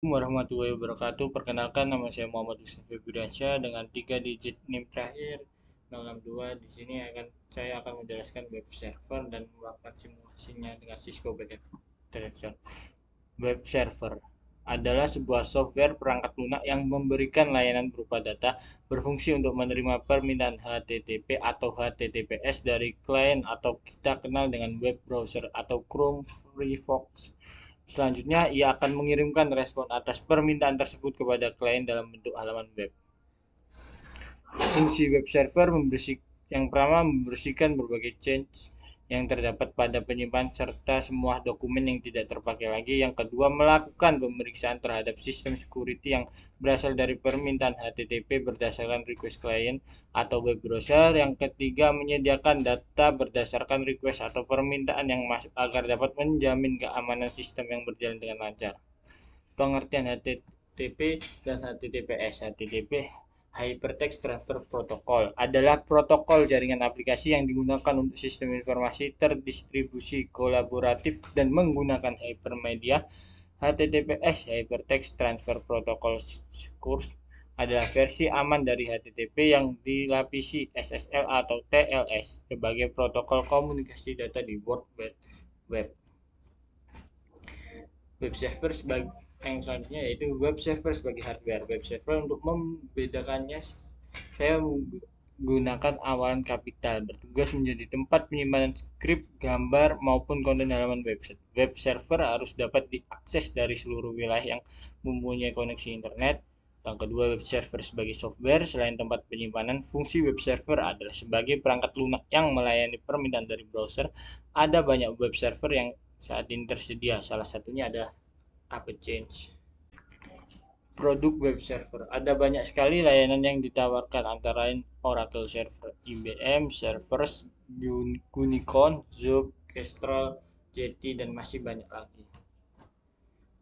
Warahmatullahi wabarakatuh. Perkenalkan, nama saya Muhammad Yusuf Febriansyah dengan 3 digit NIM terakhir 062. Di sini saya akan menjelaskan web server dan melakukan simulasinya dengan Cisco Packet Tracer. Web server adalah sebuah software perangkat lunak yang memberikan layanan berupa data, berfungsi untuk menerima permintaan HTTP atau HTTPS dari klien atau kita kenal dengan web browser atau Chrome, Firefox. Selanjutnya, ia akan mengirimkan respon atas permintaan tersebut kepada klien dalam bentuk halaman web. Fungsi web server yang pertama membersihkan berbagai change yang terdapat pada penyimpanan serta semua dokumen yang tidak terpakai lagi. Yang kedua, melakukan pemeriksaan terhadap sistem security yang berasal dari permintaan HTTP berdasarkan request client atau web browser. Yang ketiga, menyediakan data berdasarkan request atau permintaan yang masuk agar dapat menjamin keamanan sistem yang berjalan dengan lancar. Pengertian HTTP dan HTTPS. HTTP Hypertext Transfer Protocol adalah protokol jaringan aplikasi yang digunakan untuk sistem informasi terdistribusi kolaboratif dan menggunakan hypermedia. HTTPS Hypertext Transfer Protocol Source adalah versi aman dari HTTP yang dilapisi SSL atau TLS sebagai protokol komunikasi data di World Wide Web. Web server sebagai yang selanjutnya yaitu web server sebagai hardware. Web server untuk membedakannya saya menggunakan awalan kapital, bertugas menjadi tempat penyimpanan skrip, gambar maupun konten halaman website. Web server harus dapat diakses dari seluruh wilayah yang mempunyai koneksi internet. Yang kedua, web server sebagai software. Selain tempat penyimpanan, fungsi web server adalah sebagai perangkat lunak yang melayani permintaan dari browser. Ada banyak web server yang saat ini tersedia. Salah satunya adalah AppChange. Produk web server. Ada banyak sekali layanan yang ditawarkan, antara lain Oracle Server, IBM Servers, Unicorn, Zoom, Kestrel, Jetty, dan masih banyak lagi.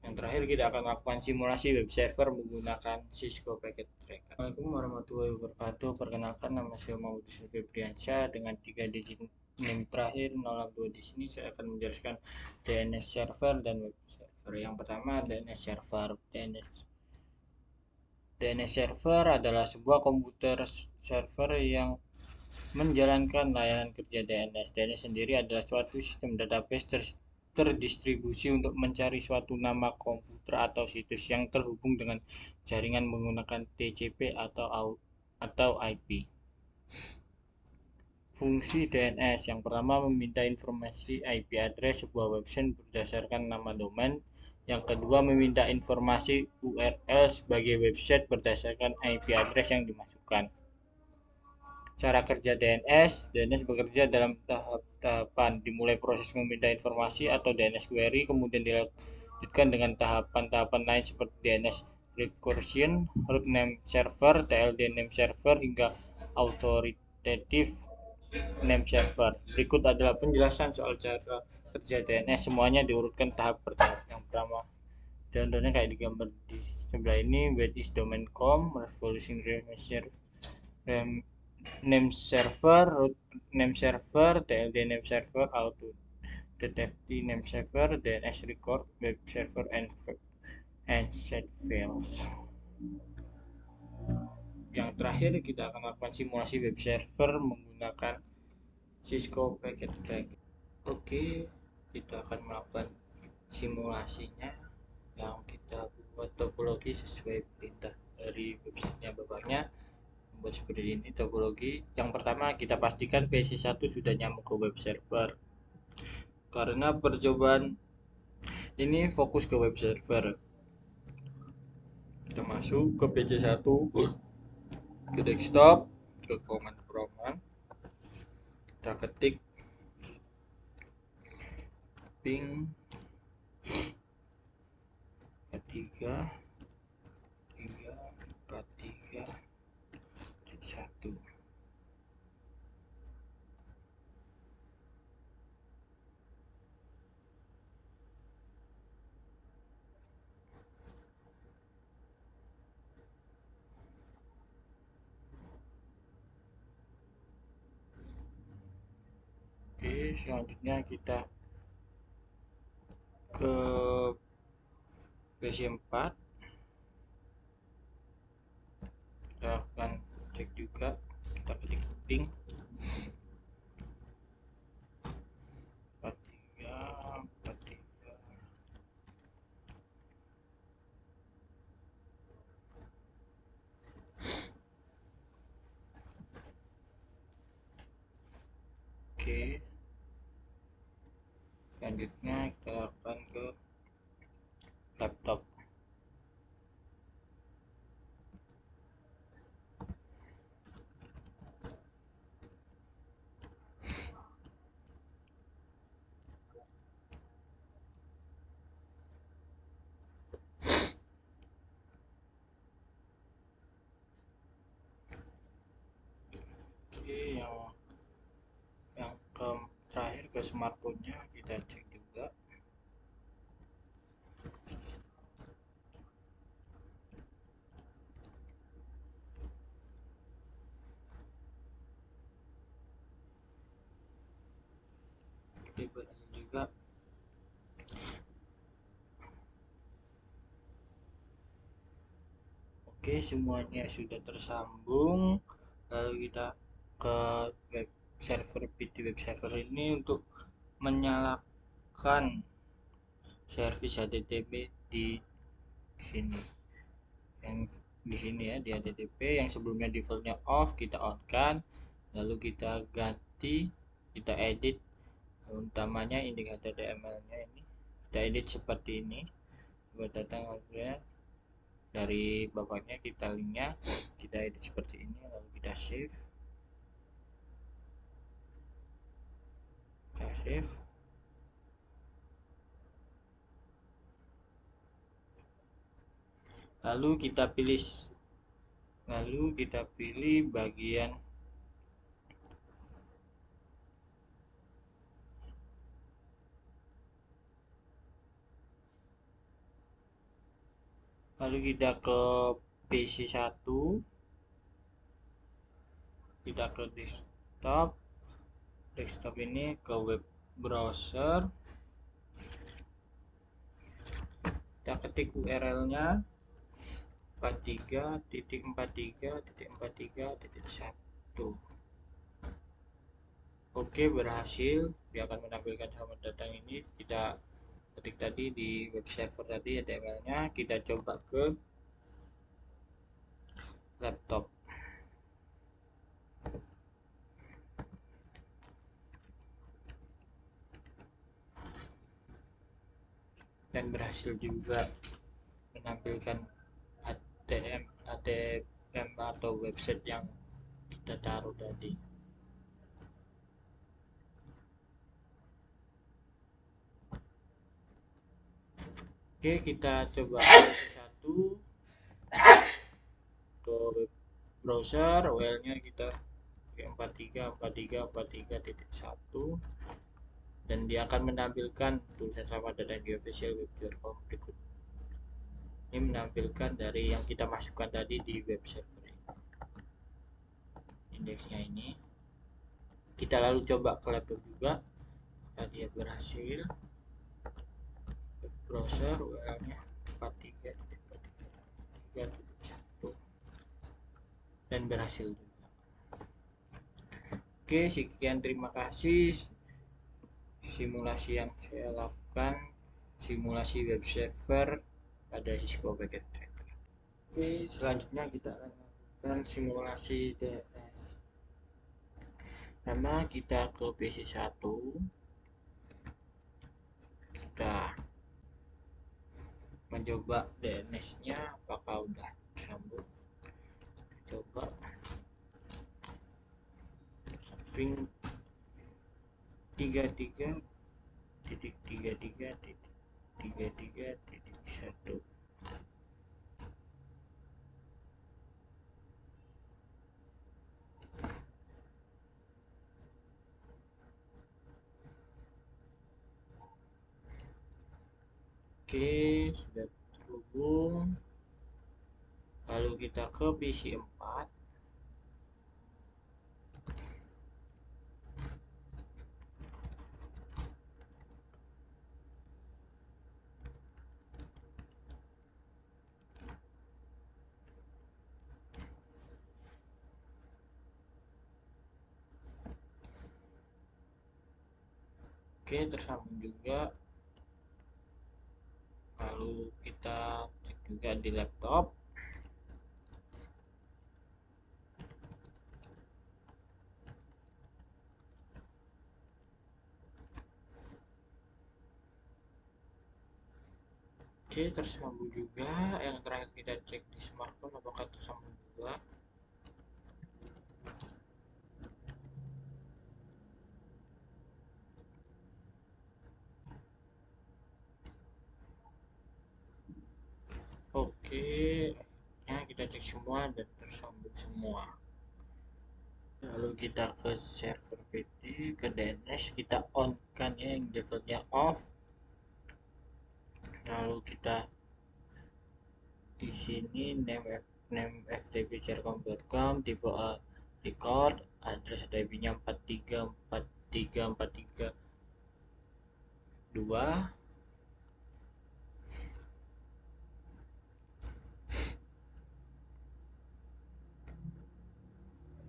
Yang terakhir, kita akan melakukan simulasi web server menggunakan Cisco Packet Tracker. Assalamualaikum warahmatullahi wabarakatuh. Perkenalkan, nama saya Muhammad Yusuf Febriansyah dengan 3 digit NIM terakhir 062. Di sini saya akan menjelaskan DNS server dan web server. Yang pertama, DNS server. DNS server adalah sebuah komputer server yang menjalankan layanan kerja DNS. DNS sendiri adalah suatu sistem database terdistribusi untuk mencari suatu nama komputer atau situs yang terhubung dengan jaringan menggunakan TCP atau IP. Fungsi DNS yang pertama meminta informasi IP address sebuah website berdasarkan nama domain. Yang kedua, meminta informasi URL sebagai website berdasarkan IP address yang dimasukkan. Cara kerja DNS. DNS bekerja dalam tahap-tahapan, dimulai proses meminta informasi atau DNS query, kemudian dilanjutkan dengan tahapan-tahapan lain seperti DNS recursion, root name server, TLD name server, hingga authoritative name server. Berikut adalah penjelasan soal cara kerja DNS. Semuanya diurutkan tahap per tahap. Yang pertama, contohnya kayak di gambar di sebelah ini, what is domain.com, revolution name server, root name server, TLD name server, auto TFT name server, DNS record, web server, and set files. Yang terakhir, kita akan melakukan simulasi web server menggunakan Cisco Packet Tracker. Oke, kita akan melakukan simulasinya. Yang kita buat topologi sesuai perintah dari websitenya bapaknya. Membuat seperti ini topologi. Yang pertama, kita pastikan PC1 sudah nyambung ke web server. Karena percobaan ini fokus ke web server, kita masuk ke PC1, ke desktop, ke command prompt, kita ketik ping 43 343 1. Oke, selanjutnya kita ke PC4, kita lakukan cek juga, kita ketik ping 4343. Oke, selanjutnya kita lakukan ke laptop. Oke, yang ke terakhir ke smartphone-nya kita cek juga. Oke, berhasil juga. Oke, semuanya sudah tersambung. Lalu kita ke web server PT web server ini untuk menyalakan servis HTTP di sini. Yang di sini ya, di HTTP yang sebelumnya defaultnya off kita on kan, lalu kita ganti, kita edit utamanya indikator HTML nya ini, kita edit seperti ini buat datang dari bapaknya, kita linknya kita edit seperti ini, lalu kita save, lalu kita pilih bagian lalu kita ke PC1, kita ke desktop ini ke web browser, kita ketik URL nya 43.43.43.1. Oke, berhasil. Dia akan menampilkan selamat datang ini. Kita ketik tadi di web server tadi HTML nya, kita coba ke laptop. Dan berhasil juga menampilkan HTML atau website yang kita taruh tadi. Oke, kita coba satu ke web browser, URL nya kita 43.43.43.1, dan dia akan menampilkan tulisan selamat datang di official web.com berikut. Ini menampilkan dari yang kita masukkan tadi di web server ini. Indeksnya ini. Kita lalu coba ke laptop juga, apakah dia berhasil. Web browser URL-nya 43.43.1 dan berhasil juga. Oke, sekian, terima kasih simulasi yang saya lakukan, simulasi web server pada Cisco Packet Tracker. Oke, selanjutnya kita akan lakukan simulasi DNS. Pertama kita ke PC1, kita mencoba DNS nya apakah udah sambung. Coba ping 33.33.33.1. Oke, sudah terhubung. Lalu kita ke PC4, Oke, tersambung juga. Lalu kita cek juga di laptop. Oke, tersambung juga. Yang terakhir kita cek di smartphone apakah tersambung juga. Oke, ya kita cek semua dan tersambung semua. Lalu kita ke server PT, ke DNS, kita on kan ya yang defaultnya off. Lalu kita di sini name ftpcercom.com, tipe record, address IP-nya 4343432.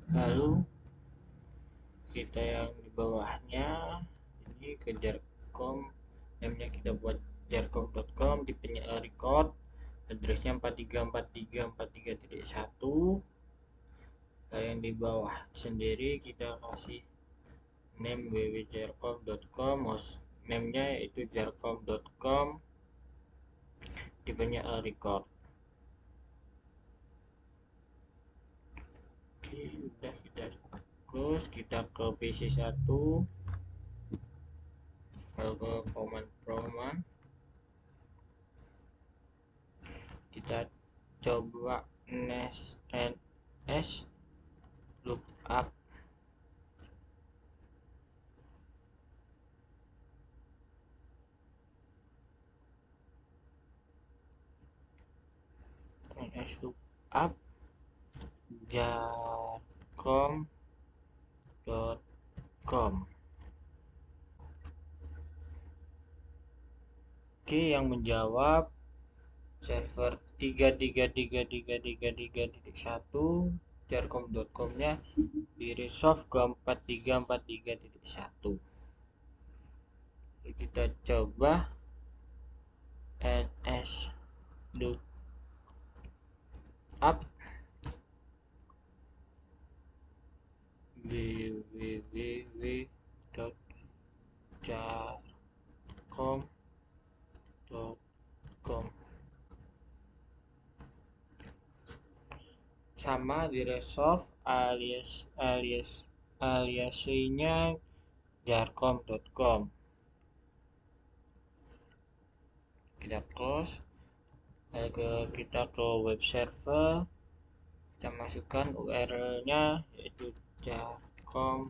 Lalu kita yang di bawahnya ini ke jarcom, namanya kita buat jarcom.com, tipenya record, addressnya 4343433.1. Nah, yang di bawah sendiri kita kasih name www.jarcom.com, host name-nya yaitu jarcom.com, tipenya record. Oke, udah kita close, kita ke PC1, lalu ke command prompt, kita coba ns lookup jarcom.com. Oke, yang menjawab server 3333333.1 jarcom.com-nya di resolve ke 4343.1. Kita coba ns lookup www.jarcom.com, sama di resolve aliasnya jarcom.com. Kita close, lalu kita ke web server, kita masukkan URL-nya yaitu jarcom.com.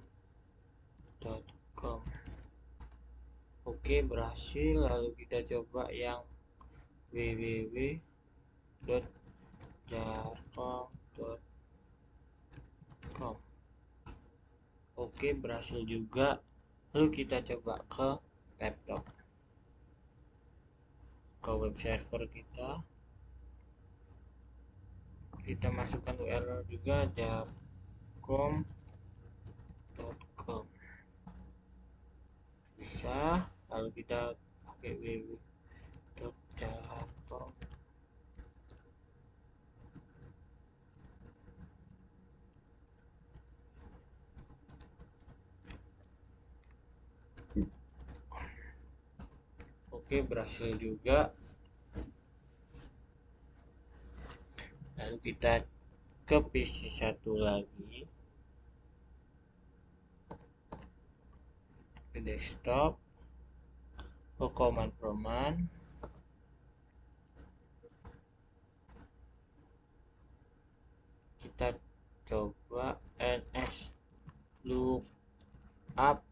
Oke, berhasil. Lalu kita coba yang www.jarcom.com. Oke, berhasil juga. Lalu kita coba ke laptop, ke web server kita masukkan URL juga jarcom.com, bisa. Lalu kita pakai www.jarcom. Oke, berhasil juga. Lalu kita ke PC1 lagi, ke desktop, ke command prompt, kita coba ns lookup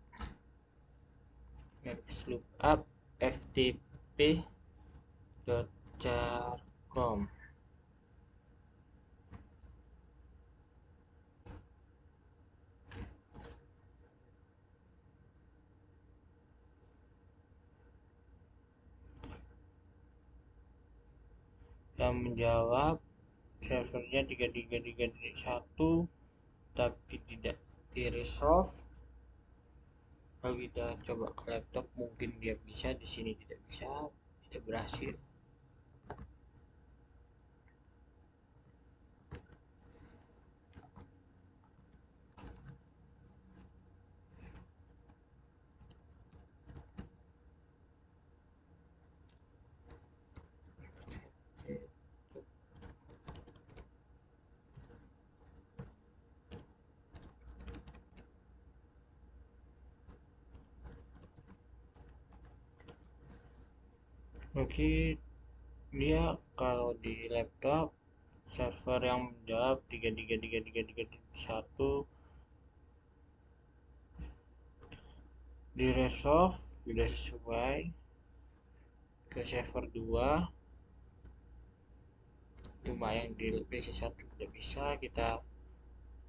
ftp.jarcom. Yang menjawab servernya 333.1 tapi tidak di resolve. Kalau kita coba ke laptop mungkin dia bisa, di sini tidak bisa, tidak berhasil. Oke, dia kalau di laptop server yang menjawab 3333331 di resolve sudah sesuai ke server 2. Cuma yang di PC1 tidak bisa, kita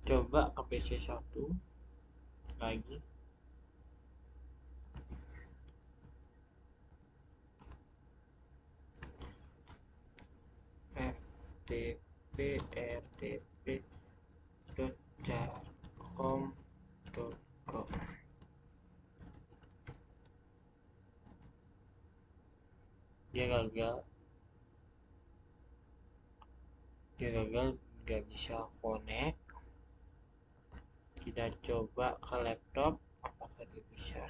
coba ke PC1 lagi. ftp rtp.com.com. dia gagal nggak bisa connect. Kita coba ke laptop apakah dia bisa.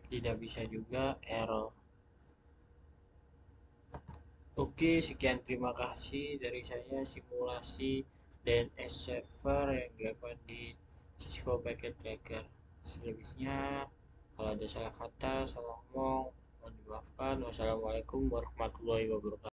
Tidak bisa juga, error. Oke, sekian, terima kasih dari saya simulasi DNS server yang dilakukan di Cisco Packet Tracker. Selebihnya kalau ada salah kata, salah ngomong, mohon dimaafkan. Wassalamualaikum warahmatullahi wabarakatuh.